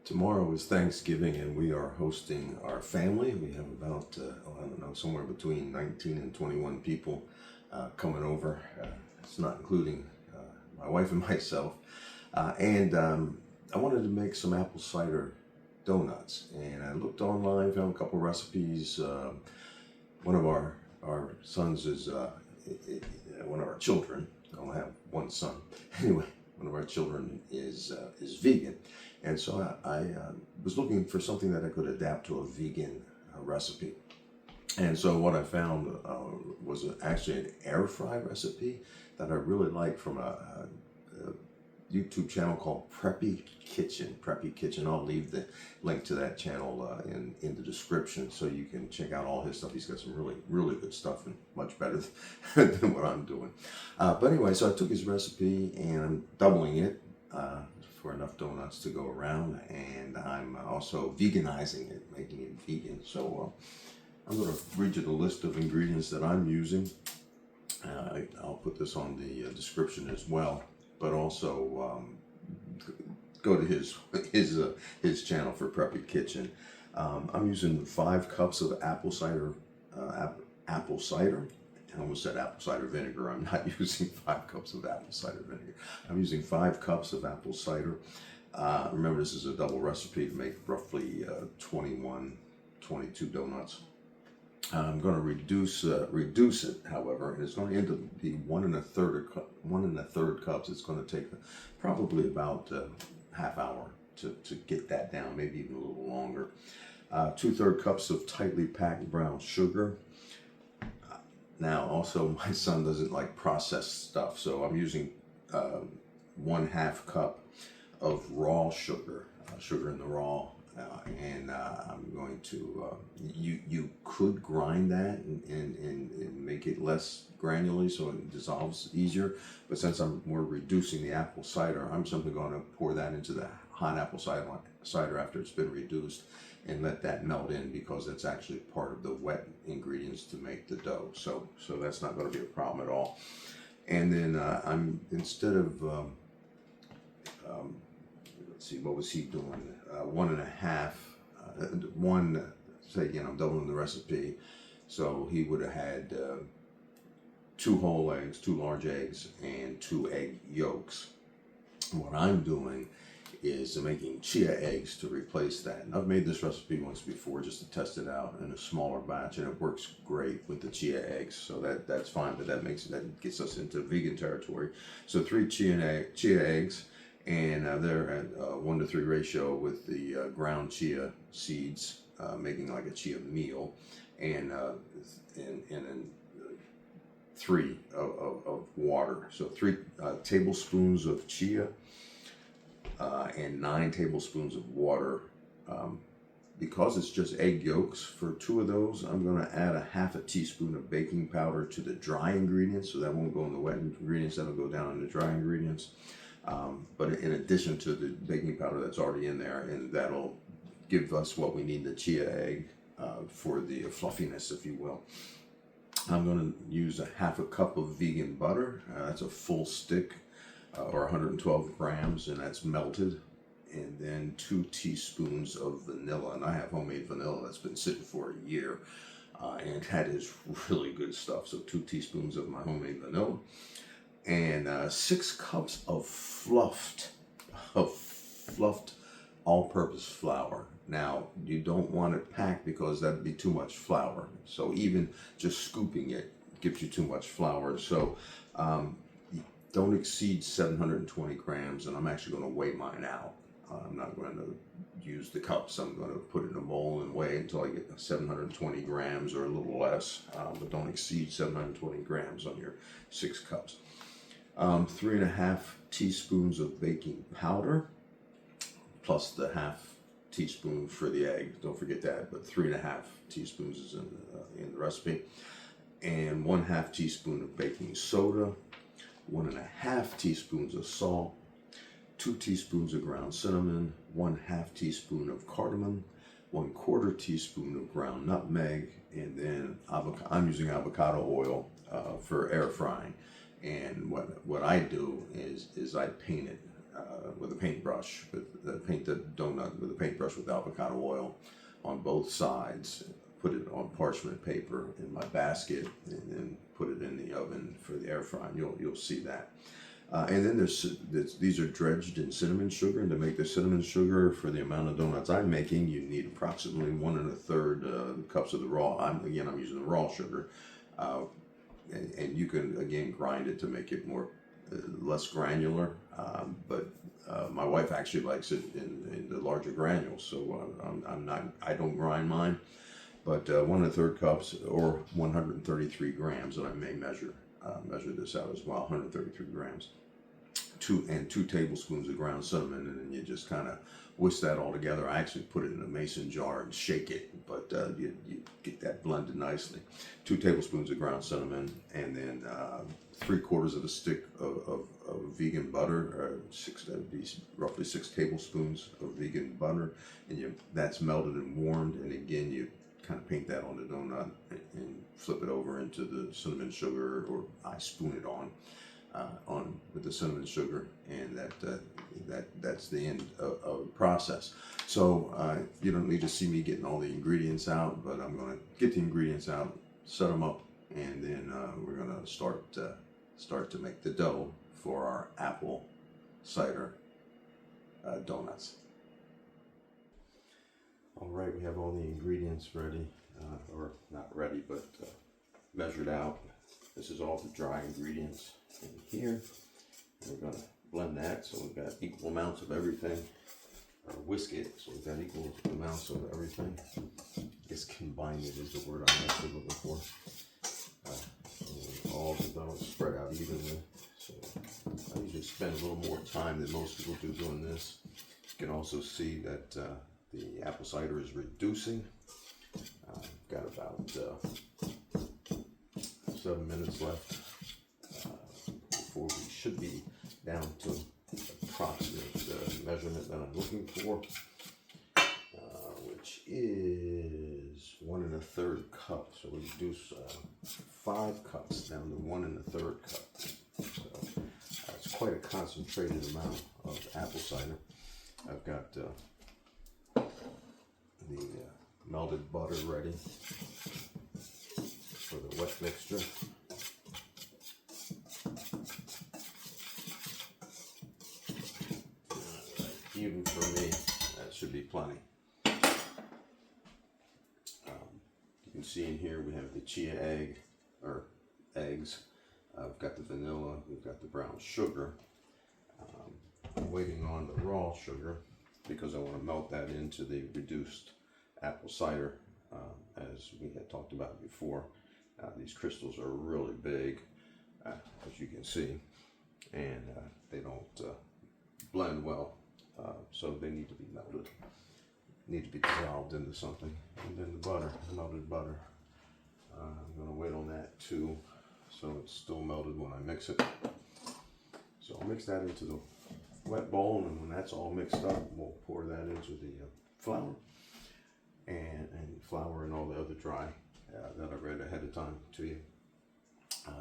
Tomorrow is Thanksgiving, and we are hosting our family. We have about, I don't know, somewhere between 19 and 21 people coming over. It's not including my wife and myself. And I wanted to make some apple cider donuts. And I looked online, found a couple recipes. One of our sons is, one of our children, I only have one son. Anyway, one of our children is vegan. And so I was looking for something that I could adapt to a vegan recipe. And so what I found was actually an air fry recipe that I really like from a YouTube channel called Preppy Kitchen. Preppy Kitchen. I'll leave the link to that channel in the description so you can check out all his stuff. He's got some really good stuff and much better than what I'm doing. But anyway, so I took his recipe and I'm doubling it for enough donuts to go around, and I'm also veganizing it, making it vegan. So I'm going to read you the list of ingredients that I'm using. I'll put this on the description as well, but also go to his channel for Preppy Kitchen. I'm using 5 cups of apple cider. I almost said apple cider vinegar. I'm not using 5 cups of apple cider vinegar. I'm using 5 cups of apple cider. Remember, this is a double recipe to make roughly 22 donuts. I'm going to reduce it, however, and it's going to end up be 1 1/3 cups. It's going to take probably about half hour to get that down, maybe even a little longer. 2/3 cups of tightly packed brown sugar. Now, also, my son doesn't like processed stuff, so I'm using 1/2 cup of raw sugar, sugar in the raw, and I'm going to, you could grind that and make it less granularly so it dissolves easier, but since we're reducing the apple cider, I'm simply going to pour that into the hot apple cider after it's been reduced and let that melt in, because that's actually part of the wet ingredients to make the dough. So that's not going to be a problem at all. And then I'm, instead of, let's see, what was he doing? 1.5, say again, I'm doubling the recipe. So he would have had 2 whole eggs, 2 large eggs, and 2 egg yolks. What I'm doing is making Chia Eggs to replace that. And I've made this recipe once before just to test it out in a smaller batch, and it works great with the Chia Eggs, so that's fine, but that gets us into vegan territory. So 3 Chia Eggs, and they're at 1-to-3 ratio with the ground chia seeds, making like a chia meal, and then 3 of water. So 3 tablespoons of chia, and 9 tablespoons of water. Because it's just egg yolks, for 2 of those, I'm going to add 1/2 teaspoon of baking powder to the dry ingredients, so that won't go in the wet ingredients, that'll go down in the dry ingredients. But in addition to the baking powder that's already in there, and that'll give us what we need, the chia egg, for the fluffiness, if you will. I'm going to use 1/2 cup of vegan butter. That's a full stick, or 112 grams, and that's melted. And then 2 teaspoons of vanilla, and I have homemade vanilla that's been sitting for a year, and that is really good stuff. So 2 teaspoons of my homemade vanilla, and 6 cups of fluffed all-purpose flour. Now, you don't want it packed because that'd be too much flour. So even just scooping it gives you too much flour. So don't exceed 720 grams, and I'm actually going to weigh mine out. I'm not going to use the cups. I'm going to put it in a bowl and weigh until I get 720 grams or a little less, but don't exceed 720 grams on your 6 cups. 3.5 teaspoons of baking powder, plus the 1/2 teaspoon for the egg. Don't forget that, but 3.5 teaspoons is in the recipe. And 1/2 teaspoon of baking soda, 1.5 teaspoons of salt, 2 teaspoons of ground cinnamon, 1/2 teaspoon of cardamom, 1/4 teaspoon of ground nutmeg, and then I'm using avocado oil for air frying. And what I do is I paint it with a paintbrush, paint the donut with a paintbrush with avocado oil on both sides. Put it on parchment paper in my basket, and then put it in the oven for the air fry. You'll see that. And then these are dredged in cinnamon sugar, and to make the cinnamon sugar for the amount of donuts I'm making, you need approximately 1 1/3 cups of the raw. I'm using the raw sugar, and you can again grind it to make it more less granular. But my wife actually likes it in the larger granules, so I don't grind mine. But 1 1/3 cups, or 133 grams, and I may measure this out as well. 133 grams. 2 tablespoons of ground cinnamon, and then you just kind of whisk that all together. I actually put it in a mason jar and shake it, but you get that blended nicely. 2 tablespoons of ground cinnamon, and then 3/4 of a stick of vegan butter, that'd be roughly 6 tablespoons of vegan butter, and that's melted and warmed. And again, you kind of paint that on the donut and flip it over into the cinnamon sugar, or I spoon it on with the cinnamon sugar, and that's the end of the process. So you don't need to see me getting all the ingredients out, but I'm going to get the ingredients out, set them up, and then we're going to start to make the dough for our apple cider donuts. All right, we have all the ingredients ready, or not ready, but measured out. This is all the dry ingredients in here. We're going to blend that, so we've got equal amounts of everything, or whisk it, so we've got equal amounts of everything. I guess combine it is the word I'm actually looking for. All the dough spread out evenly. So I usually spend a little more time than most people do doing this. You can also see that the apple cider is reducing. Got about 7 minutes left before we should be down to approximate measurement that I'm looking for, which is 1 1/3 cup. So we reduce 5 cups down to 1 1/3 cup. So it's quite a concentrated amount of apple cider. I've got the melted butter ready for the wet mixture. Even for me, that should be plenty. You can see in here we have the Chia eggs. We've got the vanilla, we've got the brown sugar. I'm waiting on the raw sugar because I want to melt that into the reduced apple cider, as we had talked about before. These crystals are really big, as you can see, and they don't blend well. So they need to be melted, need to be dissolved into something. And then the butter, melted butter. I'm going to wait on that too, so it's still melted when I mix it. So I'll mix that into the wet bowl, and when that's all mixed up, we'll pour that into the flour and flour and all the other dry that I read ahead of time to you.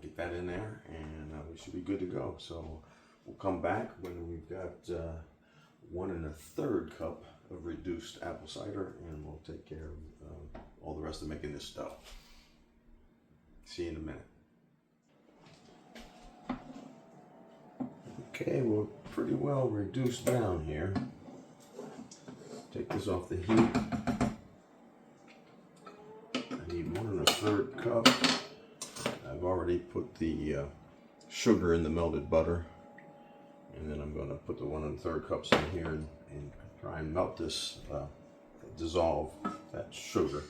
Get that in there, and we should be good to go. So we'll come back when we've got 1 1/3 cup of reduced apple cider, and we'll take care of all the rest of making this dough. See you in a minute. Okay, we're pretty well reduced down here. Take this off the heat. I need 1 1/3 cup. I've already put the sugar in the melted butter, and then I'm going to put the 1 1/3 cups in here and try and melt this, dissolve that sugar.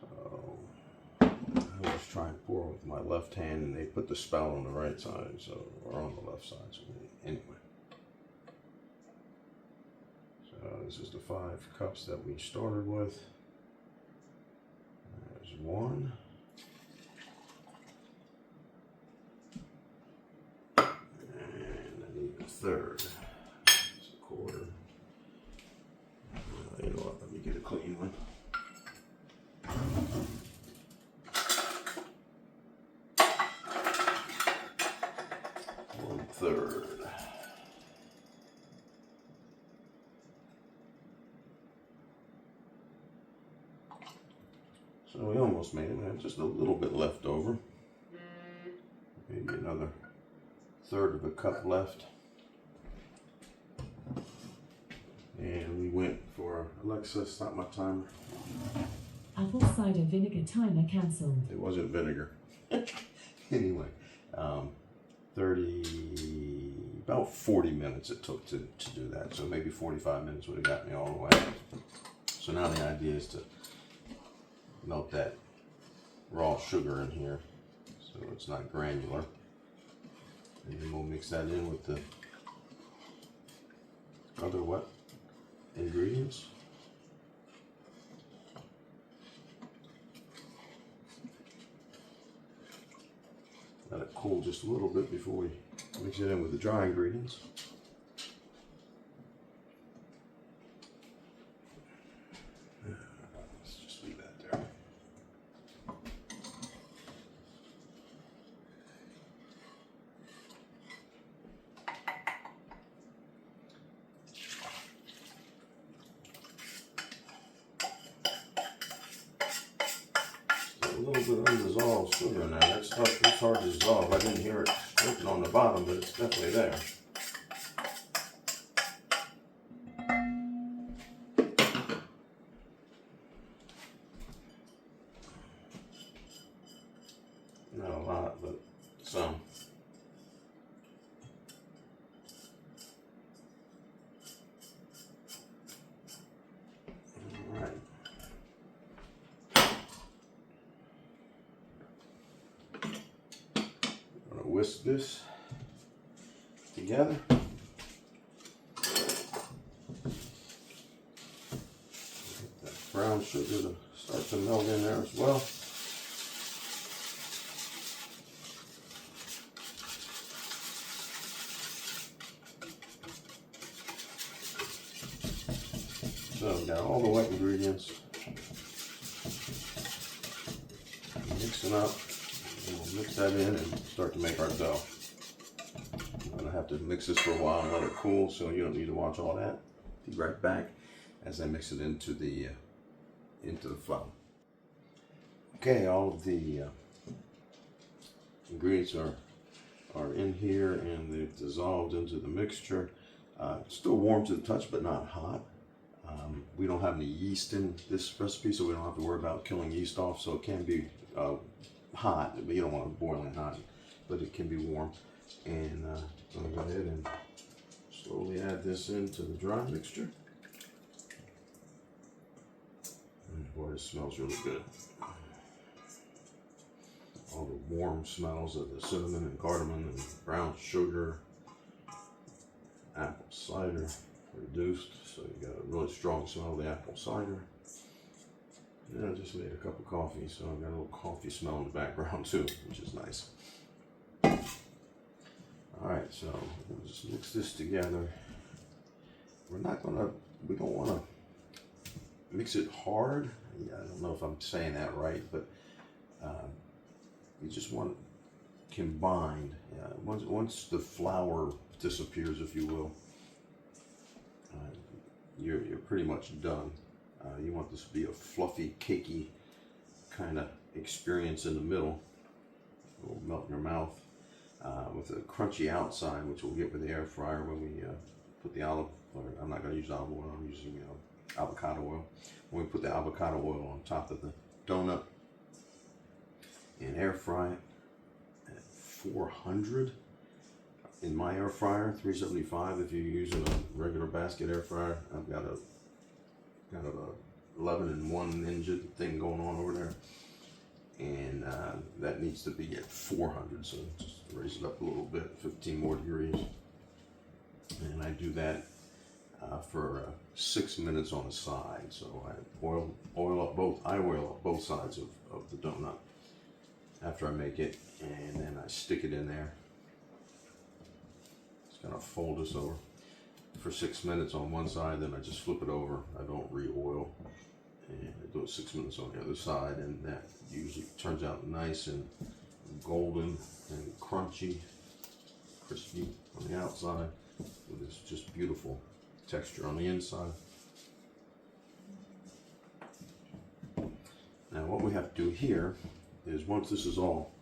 So I'll just try and pour with my left hand, and they put the spout on the right side, so, or on the left side. So anyway, so this is the 5 cups that we started with. There's 1. Third, it's 1/4. You know what? Let me get a clean one. So we almost made it. We have just a little bit left over. Maybe another third of a cup left. And we went for, Alexa, stop my timer. Apple cider vinegar timer cancelled. It wasn't vinegar. Anyway, about 40 minutes it took to do that. So maybe 45 minutes would have got me all the way. So now the idea is to melt that raw sugar in here so it's not granular. And then we'll mix that in with the other ingredients. Let it cool just a little bit before we mix it in with the dry ingredients. Let's just leave that there. A little bit undissolved sugar in there. That stuff is hard to dissolve. I didn't hear it written on the bottom, but it's definitely there. Not a lot, but some. All right. Whisk this together. Get that brown sugar to start to melt in there as well. So we've got all the wet ingredients. Mixing up. We'll mix that in and start to make our dough. I'm going to have to mix this for a while and let it cool, so you don't need to watch all that. Be right back as I mix it into the flour. Okay, all of the ingredients are in here and they've dissolved into the mixture. It's still warm to the touch, but not hot. We don't have any yeast in this recipe, so we don't have to worry about killing yeast off, so it can be hot, but you don't want it boiling hot, but it can be warm. And I'm going to go ahead and slowly add this into the dry mixture. And boy, it smells really good. All the warm smells of the cinnamon and cardamom and brown sugar, apple cider reduced, so you got a really strong smell of the apple cider. And I just made a cup of coffee, so I've got a little coffee smell in the background too, which is nice. Alright, so we'll just mix this together. We don't want to mix it hard. Yeah, I don't know if I'm saying that right, but you just want it combined. Once the flour disappears, if you will, you're pretty much done. You want this to be a fluffy, cakey kind of experience in the middle. It will melt in your mouth with a crunchy outside, which we'll get with the air fryer when we put the I'm not going to use olive oil, I'm using avocado oil. When we put the avocado oil on top of the donut and air fry it at 400 in my air fryer, 375 if you're using a regular basket air fryer. I've got a kind of a 11-in-1 engine thing going on over there, and that needs to be at 400, so just raise it up a little bit, 15 more degrees, and I do that for 6 minutes on the side. So I oil up both sides of the donut after I make it, and then I stick it in there. Just kind of fold this over for 6 minutes on one side, then I just flip it over. I don't re-oil, and I do it 6 minutes on the other side, and that usually turns out nice and golden and crunchy, crispy on the outside with this just beautiful texture on the inside. Now what we have to do here is once this is all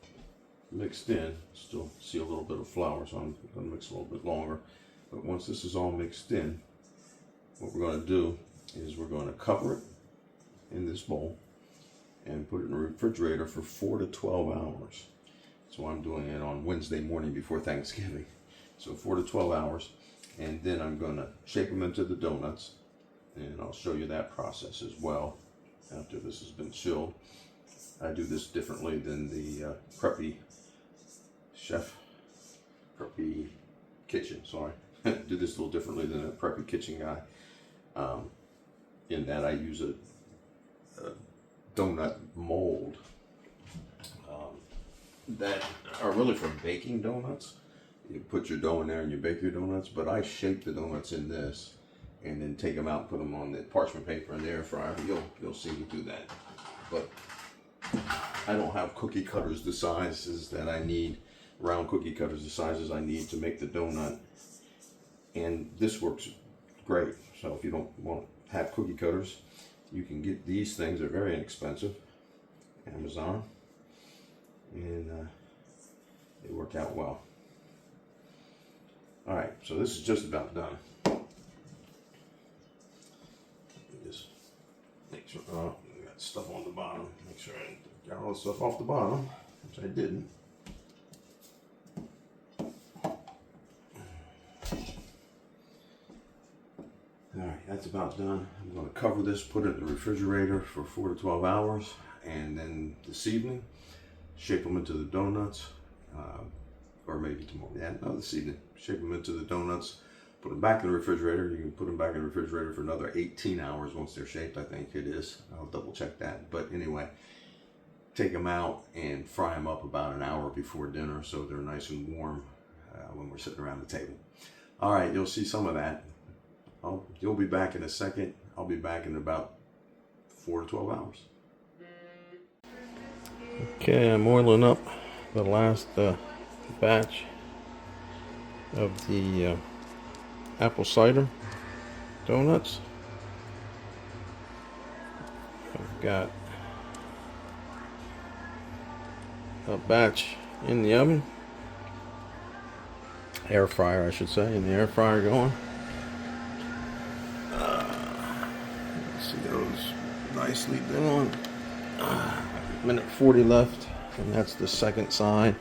mixed in, still see a little bit of flour, so I'm going to mix a little bit longer. But once this is all mixed in, what we're going to do is we're going to cover it in this bowl and put it in the refrigerator for 4 to 12 hours. So I'm doing it on Wednesday morning before Thanksgiving. So 4 to 12 hours. And then I'm going to shape them into the donuts. And I'll show you that process as well after this has been chilled. I do this differently than the preppy kitchen, sorry. Do this a little differently than a preppy kitchen guy. In that I use a donut mold that are really for baking donuts. You put your dough in there and you bake your donuts, but I shape the donuts in this and then take them out and put them on the parchment paper in the air fryer. You'll see me do that. But I don't have cookie cutters the sizes that I need, round cookie cutters the sizes I need to make the donut. And this works great. So if you don't want to have cookie cutters, you can get these things. They're very inexpensive. Amazon. And they work out well. Alright, so this is just about done. Just make sure, oh, I got stuff on the bottom. Make sure I got all the stuff off the bottom, which I didn't. Alright, that's about done. I'm going to cover this, put it in the refrigerator for 4 to 12 hours, and then this evening, shape them into the donuts, or maybe tomorrow. Yeah, no, this evening. Shape them into the donuts, put them back in the refrigerator. You can put them back in the refrigerator for another 18 hours once they're shaped, I think it is. I'll double check that. But anyway, take them out and fry them up about an hour before dinner so they're nice and warm when we're sitting around the table. All right, you'll see some of that. You'll be back in a second. I'll be back in about 4 to 12 hours. Okay, I'm oiling up the last batch of the apple cider donuts. I've got a batch in the oven, air fryer I should say, in the air fryer going. See those nicely done. Minute 40 left, and that's the second side.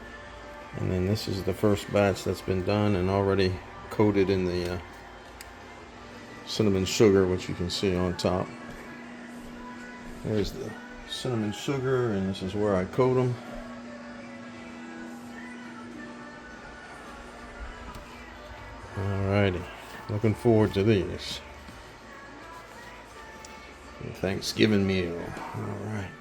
And then this is the first batch that's been done and already coated in the cinnamon sugar, which you can see on top. There's the cinnamon sugar, and this is where I coat them. Alrighty, looking forward to these. Thanksgiving meal. Alright.